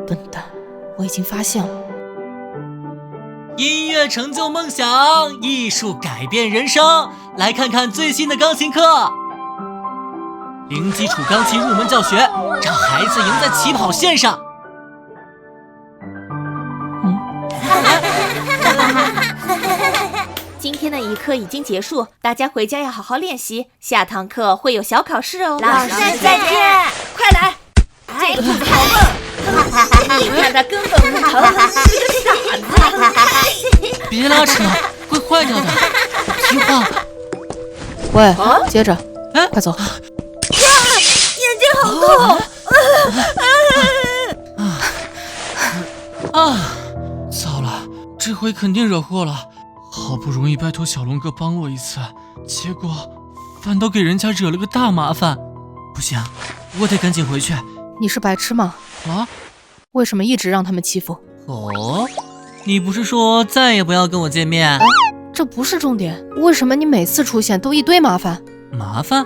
笨蛋，我已经发现了。音乐成就梦想，艺术改变人生。来看看最新的钢琴课。零基础钢琴入门教学，让孩子赢在起跑线上。今天的一课已经结束，大家回家要好好练习，下堂课会有小考试哦。老师再见！快来，这个兔子好笨，你看他根本不疼，是个傻子。别拉扯，会坏掉的。听话。喂，接着，快走。眼睛好痛！糟了，这回肯定惹祸了。好不容易拜托小龙哥帮我一次，结果反倒给人家惹了个大麻烦。不行，我得赶紧回去。你是白痴吗？啊？为什么一直让他们欺负？哦，你不是说再也不要跟我见面？这不是重点，为什么你每次出现都一堆麻烦？麻烦？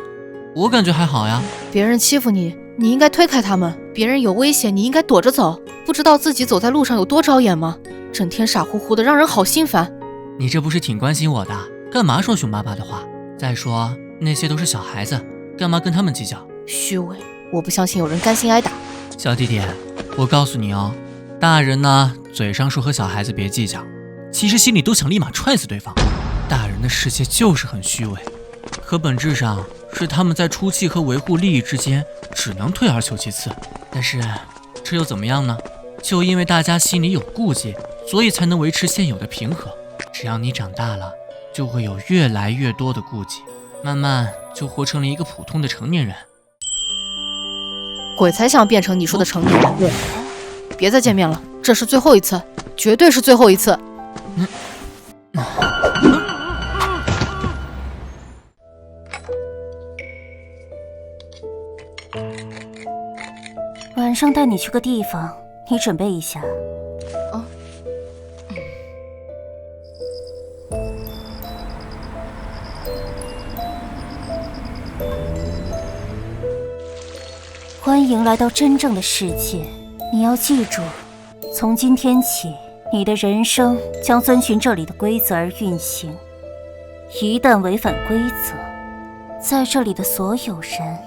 我感觉还好呀。别人欺负你，你应该推开他们；别人有危险，你应该躲着走。不知道自己走在路上有多招眼吗？整天傻乎乎的，让人好心烦。你这不是挺关心我的，干嘛说凶巴巴的话？再说那些都是小孩子，干嘛跟他们计较？虚伪，我不相信有人甘心挨打。小弟弟，我告诉你哦，大人呢嘴上说和小孩子别计较，其实心里都想立马踹死对方。大人的世界就是很虚伪，可本质上是他们在出气和维护利益之间只能退而求其次。但是这又怎么样呢？就因为大家心里有顾忌，所以才能维持现有的平和。只要你长大了，就会有越来越多的顾忌，慢慢就活成了一个普通的成年人。鬼才想变成你说的成年人。别再见面了，这是最后一次，绝对是最后一次。晚上带你去个地方，你准备一下。欢迎来到真正的世界，你要记住，从今天起，你的人生将遵循这里的规则而运行。一旦违反规则，在这里的所有人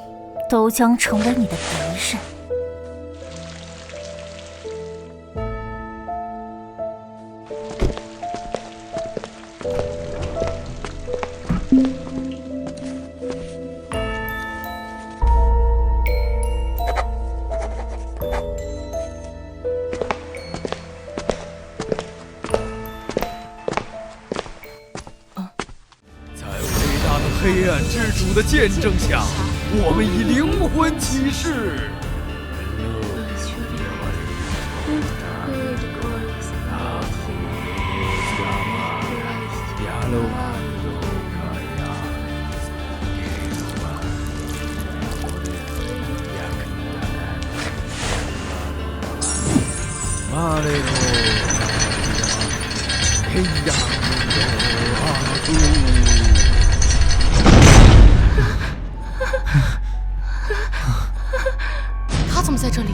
都将成为你的敌人。黑暗之主的见证下，我们以灵魂起誓。他怎么在这里？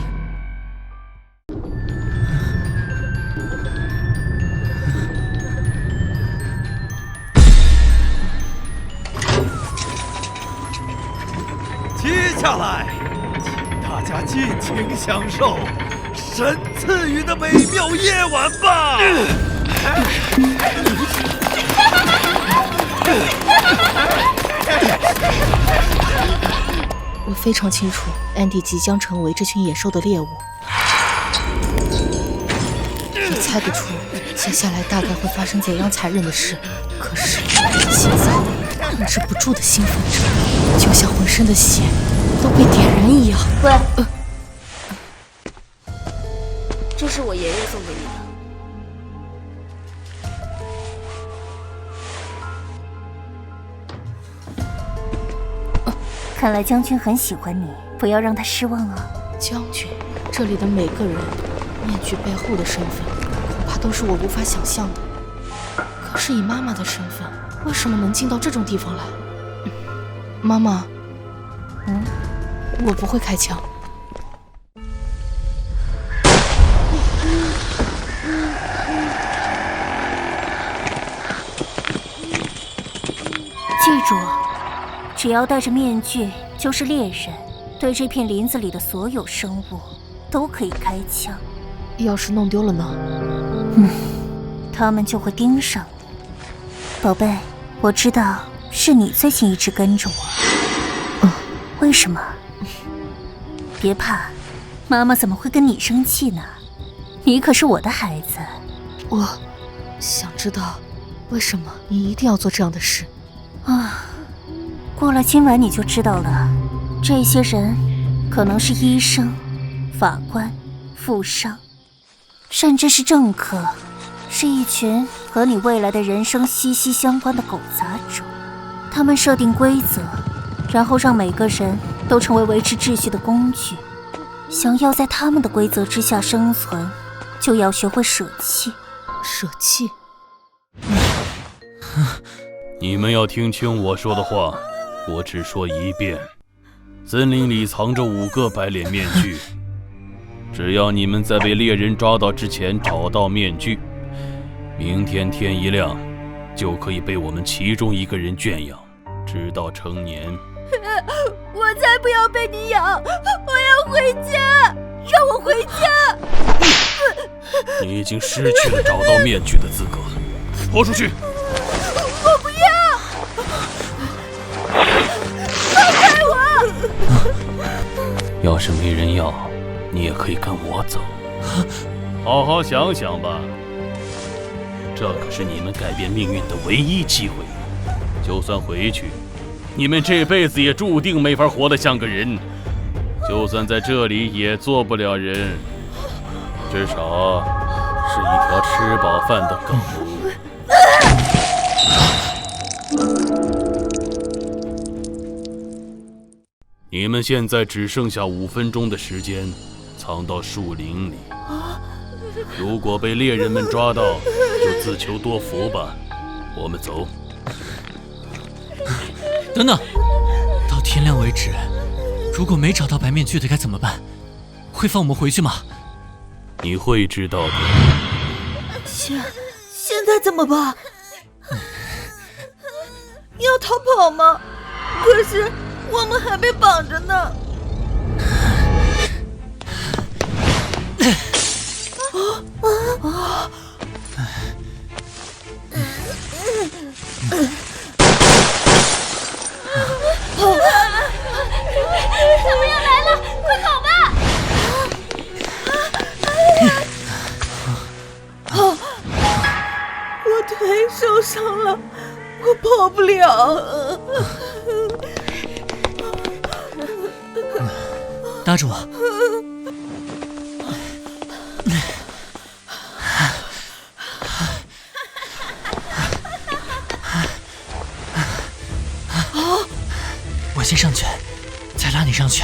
接下来，请大家尽情享受神赐予的美妙夜晚吧！我非常清楚，安迪即将成为这群野兽的猎物。也猜得出接下来大概会发生怎样残忍的事。可是现在控制不住的兴奋着，就像浑身的血都被点燃一样。喂，这是我爷爷送给你的。看来将军很喜欢你，不要让他失望啊。将军，这里的每个人面具背后的身份，恐怕都是我无法想象的。可是以妈妈的身份，为什么能进到这种地方来？妈妈。我不会开枪。记住，只要戴着面具就是猎人，对这片林子里的所有生物都可以开枪。要是弄丢了呢？他们就会盯上你。宝贝，我知道是你最近一直跟着我。为什么？别怕，妈妈怎么会跟你生气呢？你可是我的孩子。我想知道，为什么你一定要做这样的事？过了今晚你就知道了。这些人可能是医生、法官、富商，甚至是政客，是一群和你未来的人生息息相关的狗杂种。他们设定规则，然后让每个人都成为维持秩序的工具。想要在他们的规则之下生存，就要学会舍弃。舍弃？你们要听清我说的话，我只说一遍。森林里藏着5个白脸面具，只要你们在被猎人抓到之前找到面具，明天天一亮就可以被我们其中一个人圈养，直到成年。我才不要被你养，我要回家，让我回家。你已经失去了找到面具的资格，拖出去。我不要，放开我。要是没人要，你也可以跟我走。好好想想吧，这可是你们改变命运的唯一机会。就算回去，你们这辈子也注定没法活得像个人，就算在这里也做不了人，至少是一条吃饱饭的狗。你们现在只剩下5分钟的时间，藏到树林里。如果被猎人们抓到，就自求多福吧。我们走。等等，到天亮为止，如果没找到白面具的该怎么办？会放我们回去吗？你会知道的。现在怎么办？要逃跑吗？可是我们还被绑着呢。他们要来了，快跑吧！我腿受伤了，我跑不了。搭着我。我先上去，再拉你上去。